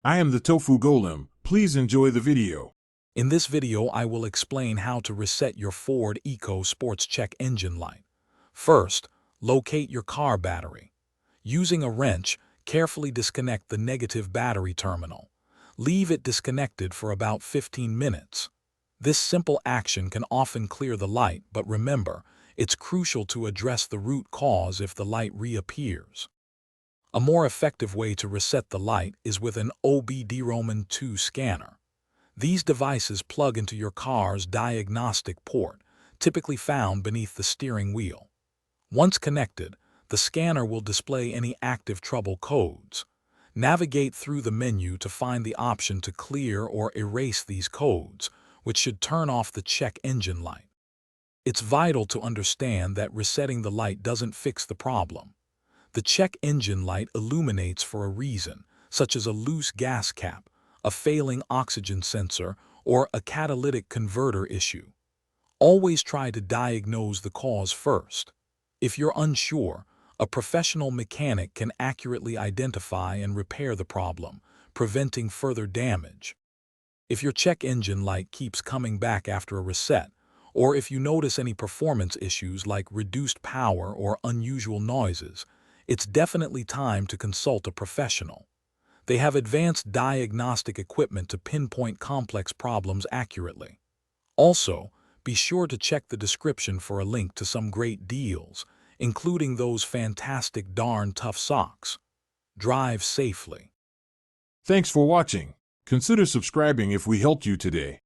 I am the Tofu Golem. Please enjoy the video. In this video, I will explain how to reset your Ford EcoSport's check engine light. First, locate your car battery. Using a wrench, carefully disconnect the negative battery terminal. Leave it disconnected for about 15 minutes. This simple action can often clear the light, but remember, it's crucial to address the root cause if the light reappears. A more effective way to reset the light is with an OBD-ROMAN2 scanner. These devices plug into your car's diagnostic port, typically found beneath the steering wheel. Once connected, the scanner will display any active trouble codes. Navigate through the menu to find the option to clear or erase these codes, which should turn off the check engine light. It's vital to understand that resetting the light doesn't fix the problem. The check engine light illuminates for a reason, such as a loose gas cap, a failing oxygen sensor, or a catalytic converter issue. Always try to diagnose the cause first. If you're unsure, a professional mechanic can accurately identify and repair the problem, preventing further damage. If your check engine light keeps coming back after a reset, or if you notice any performance issues like reduced power or unusual noises, it's definitely time to consult a professional. They have advanced diagnostic equipment to pinpoint complex problems accurately. Also, be sure to check the description for a link to some great deals, including those fantastic darn tough socks. Drive safely. Thanks for watching. Consider subscribing if we helped you today.